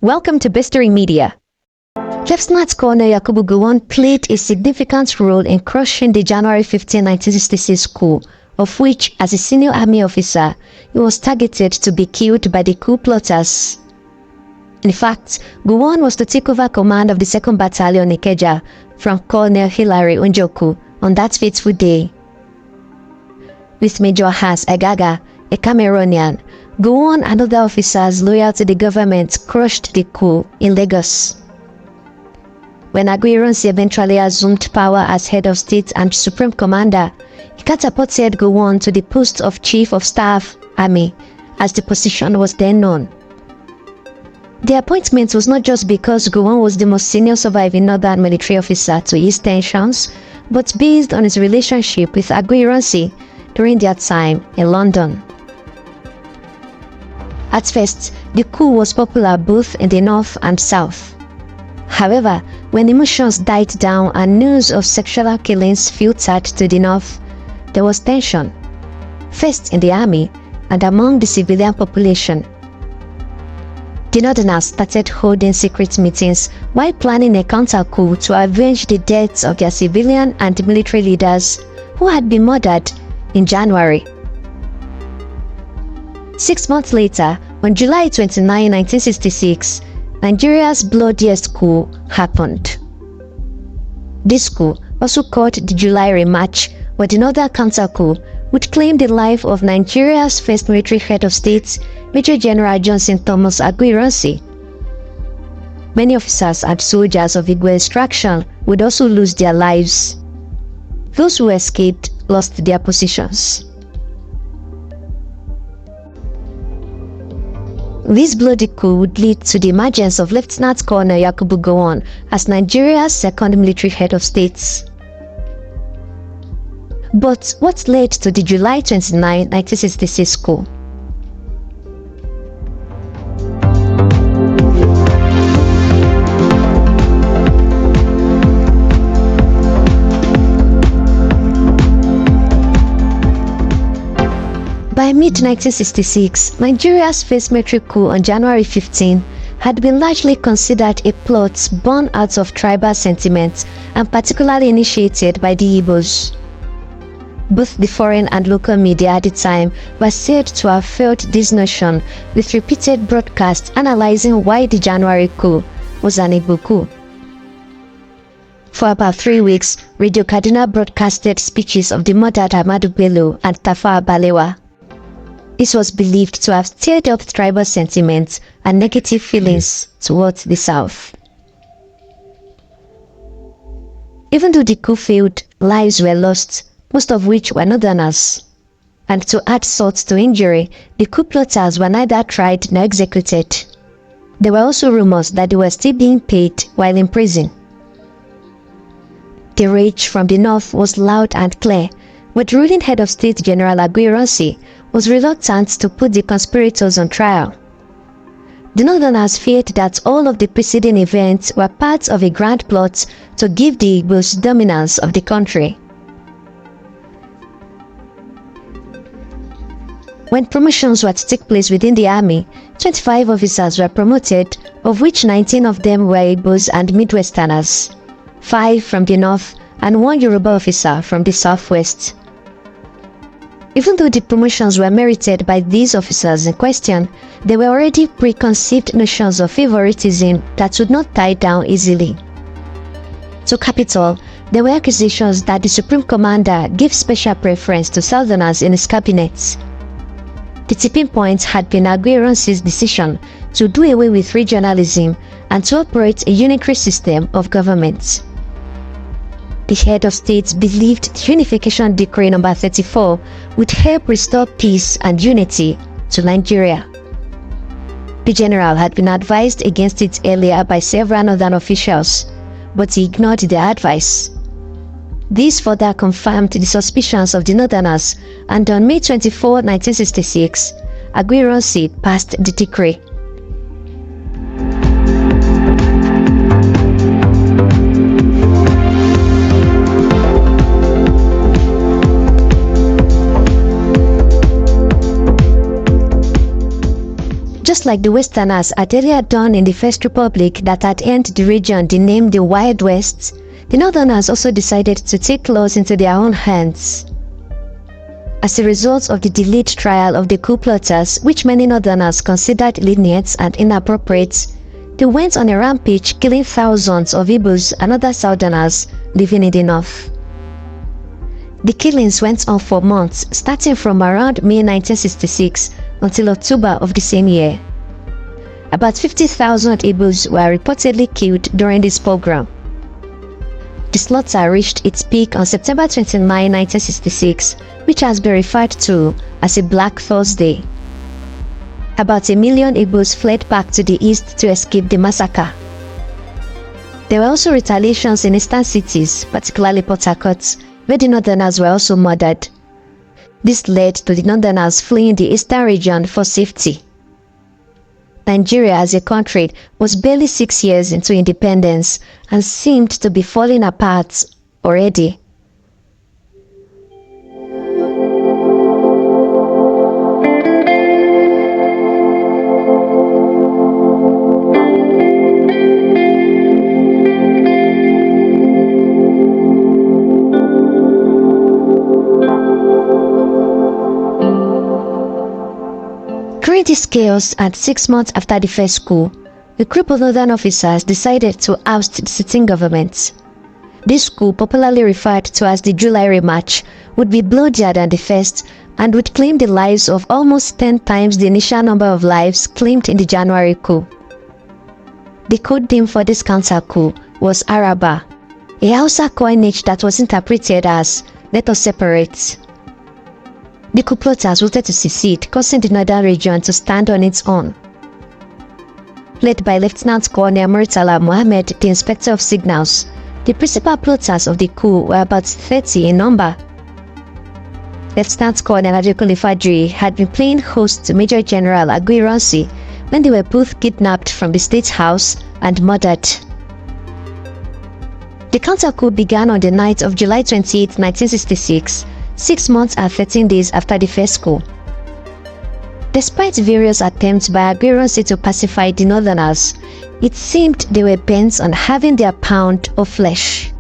Welcome to Bistory Media. Lieutenant Colonel Yakubu Gowon played a significant role in crushing the January 15, 1966 coup, of which, as a senior army officer, he was targeted to be killed by the coup plotters. In fact, Gowon was to take over command of the 2nd Battalion Ikeja from Colonel Hilary Njoku on that fateful day. With Major Hans Egaga, a Cameroonian, Gowon and other officers loyal to the government crushed the coup in Lagos. When Aguiyi-Ironsi eventually assumed power as head of state and supreme commander, he catapulted Gowon to the post of Chief of Staff Army, as the position was then known. The appointment was not just because Gowon was the most senior surviving northern military officer to ease tensions, but based on his relationship with Aguiyi-Ironsi during their time in London. At first, the coup was popular both in the north and south. However, when emotions died down and news of sexual killings filtered to the north, there was tension, first in the army and among the civilian population. The Northerners started holding secret meetings while planning a counter-coup to avenge the deaths of their civilian and military leaders who had been murdered in January. 6 months later, on July 29, 1966, Nigeria's bloodiest coup happened. This coup, also called the July Remarch or the Northern Counter-Coup, would claim the life of Nigeria's first military head of state, Major General Johnson Thomas Aguiyi-Ironsi. Many officers and soldiers of Igbo extraction would also lose their lives. Those who escaped lost their positions. This bloody coup would lead to the emergence of Lieutenant Colonel Yakubu Gowon as Nigeria's 2nd military head of state. But what led to the July 29, 1966 coup? By mid-1966, Nigeria's first military coup on January 15 had been largely considered a plot born out of tribal sentiments and particularly initiated by the Igbos. Both the foreign and local media at the time were said to have felt this notion, with repeated broadcasts analyzing why the January coup was an Igbo coup. For about 3 weeks, Radio Kaduna broadcasted speeches of the murdered Ahmadu Bello and Tafawa Balewa. This was believed to have stirred up tribal sentiments and negative feelings towards the South. Even though the coup failed, lives were lost, most of which were Northerners. And to add salt to injury, the coup plotters were neither tried nor executed. There were also rumors that they were still being paid while in prison. The rage from the north was loud and clear, but ruling head of state General Aguiyi-Ironsi was reluctant to put the conspirators on trial. The Northerners feared that all of the preceding events were part of a grand plot to give the Igbos dominance of the country. When promotions were to take place within the army, 25 officers were promoted, of which 19 of them were Igbos and Midwesterners, 5 from the north and 1 Yoruba officer from the southwest. Even though the promotions were merited by these officers in question, there were already preconceived notions of favoritism that would not die down easily. To cap it all, there were accusations that the Supreme Commander gave special preference to Southerners in his cabinet. The tipping point had been Aguiyi-Ironsi's decision to do away with regionalism and to operate a unitary system of government. The head of state believed the Unification Decree No. 34 would help restore peace and unity to Nigeria. The general had been advised against it earlier by several northern officials, but he ignored their advice. This further confirmed the suspicions of the Northerners, and on May 24, 1966, Aguiyi-Ironsi passed the decree. Just like the Westerners had earlier done in the First Republic that had earned the region the name the Wild West, the Northerners also decided to take laws into their own hands. As a result of the delayed trial of the coup plotters, which many Northerners considered lenient and inappropriate, they went on a rampage, killing thousands of Igbos and other Southerners living in the North. The killings went on for months, starting from around May 1966 until October of the same year. About 50,000 Igbos were reportedly killed during this pogrom. The slaughter reached its peak on September 29, 1966, which has been referred to as a Black Thursday. About 1 million Igbos fled back to the east to escape the massacre. There were also retaliations in eastern cities, particularly Port Harcourt, where the Northerners were also murdered. This led to the Northerners fleeing the eastern region for safety. Nigeria as a country was barely 6 years into independence and seemed to be falling apart already. During this chaos, and 6 months after the first coup, a group of northern officers decided to oust the sitting government. This coup, popularly referred to as the July Remarch, would be bloodier than the first and would claim the lives of almost 10 times the initial number of lives claimed in the January coup. The code name for this counter-coup was Araba, a Hausa coinage that was interpreted as "Let us separate." The coup plotters wanted to secede, causing the northern region to stand on its own. Led by Lieutenant Colonel Murtala Mohammed, the Inspector of Signals, the principal plotters of the coup were about 30 in number. Lieutenant Colonel Adekunle Fajri had been playing host to Major General Aguiyi-Ironsi when they were both kidnapped from the State House and murdered. The counter-coup began on the night of July 28, 1966, 6 months and 13 days after the first coup. Despite various attempts by Aguiyi-Ironsi to pacify the Northerners, it seemed they were bent on having their pound of flesh.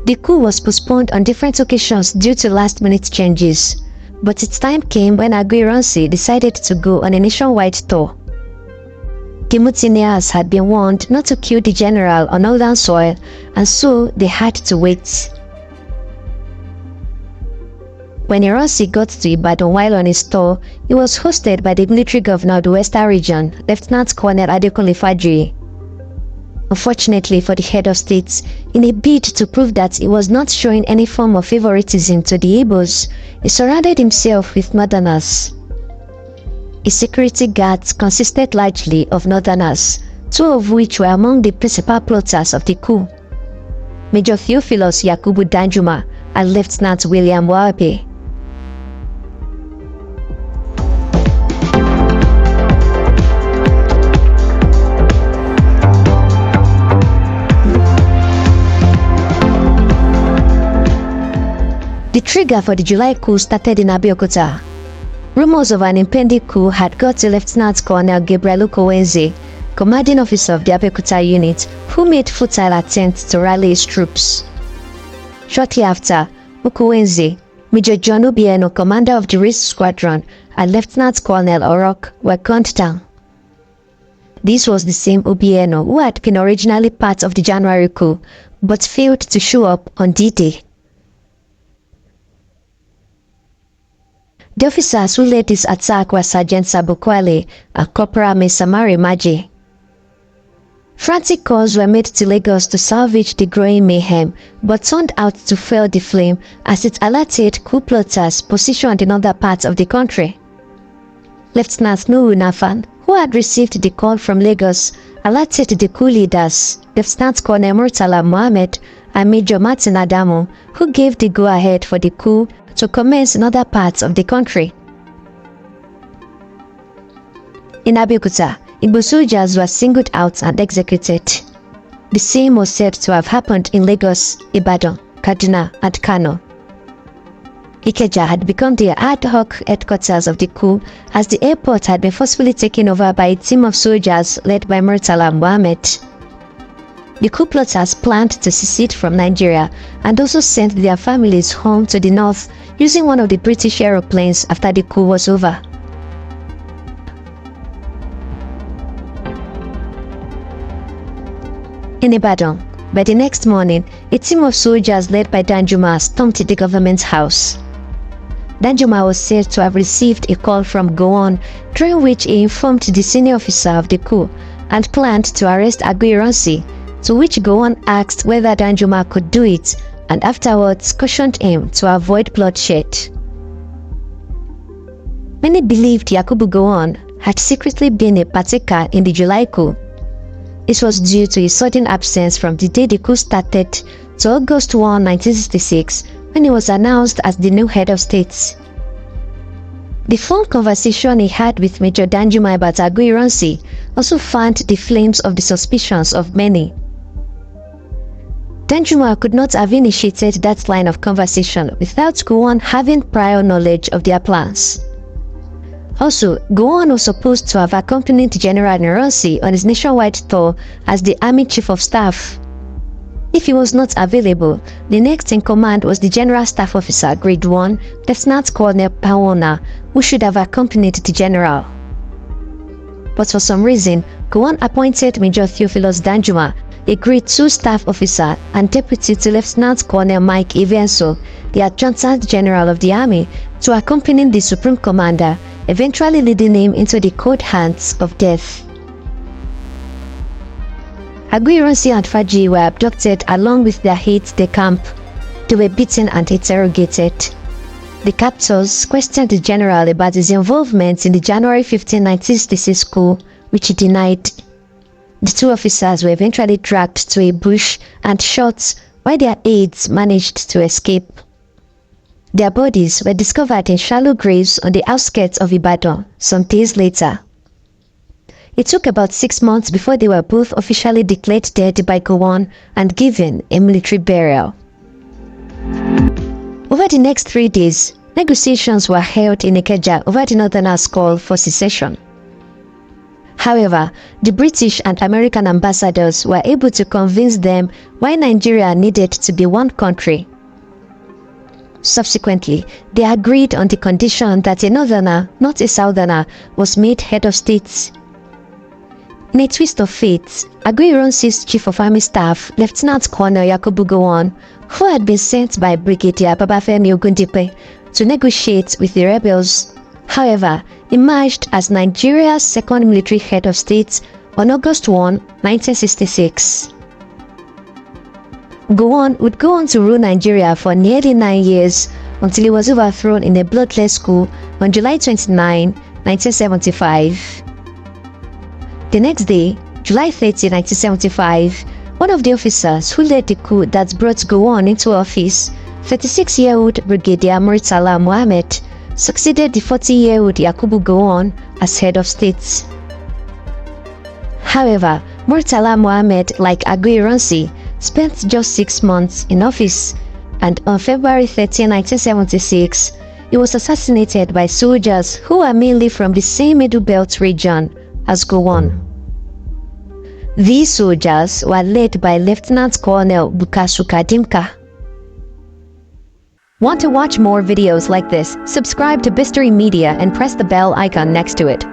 The coup was postponed on different occasions due to last-minute changes, but its time came when Aguiyi-Ironsi decided to go on a nationwide tour. The mutineers had been warned not to kill the general on northern soil, and so they had to wait. When Ironsi got to Ibadan while on his tour, he was hosted by the military governor of the Western region, Lieutenant Colonel Adekunle Fajri. Unfortunately for the head of state, in a bid to prove that he was not showing any form of favoritism to the Igbos, he surrounded himself with northerners. His security guards consisted largely of northerners, 2 of which were among the principal plotters of the coup: Major Theophilus Yakubu Danjuma and Lieutenant William Wape. The trigger for the July coup started in Abeokuta. Rumors of an impending coup had got to Lieutenant Colonel Gabriel Ukowenze, commanding officer of the Abeokuta unit, who made futile attempts to rally his troops. Shortly after, Ukowenze, Major John Obieno, commander of the Risk Squadron, and Lieutenant Colonel Orok were gunned down. This was the same Obieno who had been originally part of the January coup, but failed to show up on D-Day. The officers who led this attack were Sergeant Sabo Kwale and Corporal Mesamari Maji. Frantic calls were made to Lagos to salvage the growing mayhem, but turned out to fuel the flame as it alerted coup plotters positioned in other parts of the country. Lieutenant Nuhu Nafan, who had received the call from Lagos, alerted the coup leaders, Lieutenant Colonel Murtala Mohammed and Major Martin Adamu, who gave the go-ahead for the coup to commence in other parts of the country. In Abeokuta, Igbo soldiers were singled out and executed. The same was said to have happened in Lagos, Ibadan, Kaduna, and Kano. Ikeja had become the ad hoc headquarters of the coup, as the airport had been forcefully taken over by a team of soldiers led by Murtala Muhammad. The coup plotters planned to secede from Nigeria and also sent their families home to the north using one of the British aeroplanes after the coup was over. In Ibadan, by the next morning, a team of soldiers led by Danjuma stormed the government's house. Danjuma was said to have received a call from Gowon, during which he informed the senior officer of the coup and planned to arrest Aguiyi-Ironsi, to which Gowon asked whether Danjuma could do it and afterwards cautioned him to avoid bloodshed. Many believed Yakubu Gowon had secretly been a partaker in the July coup. This was due to his sudden absence from the day the coup started to August 1, 1966, when he was announced as the new head of state. The phone conversation he had with Major Danjuma about Aguiyi-Ironsi also fanned the flames of the suspicions of many. Danjuma could not have initiated that line of conversation without Gowon having prior knowledge of their plans. Also, Gowon was supposed to have accompanied General Ironsi on his nationwide tour as the Army Chief of Staff. If he was not available, the next in command was the General Staff Officer, Grade 1, Lieutenant Colonel Pawona, who should have accompanied the General. But for some reason, Gowon appointed Major Theophilus Danjuma, a Grade 2 Staff Officer and Deputy to Lieutenant Colonel Mike Evenso, the Adjutant General of the Army, to accompany the Supreme Commander, eventually leading him into the cold hands of death. Aguiyi-Ironsi and Faji were abducted along with their aides de camp. They were beaten and interrogated. The captors questioned the general about his involvement in the January 15, 1966 coup, which he denied. The two officers were eventually dragged to a bush and shot, while their aides managed to escape. Their bodies were discovered in shallow graves on the outskirts of Ibadan some days later. It took about 6 months before they were both officially declared dead by Gowon and given a military burial. Over the next 3 days, negotiations were held in Ikeja over the Northerners' call for secession. However, the British and American ambassadors were able to convince them why Nigeria needed to be one country. Subsequently, they agreed on the condition that a Northerner, not a Southerner, was made head of state. In a twist of fate, Aguiyi-Ironsi's Chief of Army Staff, Lieutenant Colonel Yakubu Gowon, who had been sent by Brigadier Babafemi Ogundipe to negotiate with the rebels, however, emerged as Nigeria's second military head of state on August 1, 1966. Gowon would go on to rule Nigeria for nearly 9 years until he was overthrown in a bloodless coup on July 29, 1975. The next day, July 30, 1975, one of the officers who led the coup that brought Gowon into office, 36-year-old Brigadier Murtala Muhammad, succeeded the 40-year-old Yakubu Gowon as head of state. However, Murtala Muhammad, like Aguiyi-Ironsi, spent just 6 months in office, and on February 13, 1976, he was assassinated by soldiers who were mainly from the same Middle Belt region as Gowon. These soldiers were led by Lieutenant Colonel Bukasuka Dimka. Want to watch more videos like this? Subscribe to Bistory Media and press the bell icon next to it.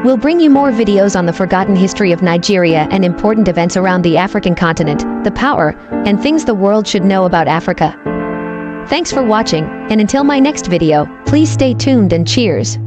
We'll bring you more videos on the forgotten history of Nigeria and important events around the African continent, the power, and things the world should know about Africa. Thanks for watching, and until my next video, please stay tuned and cheers.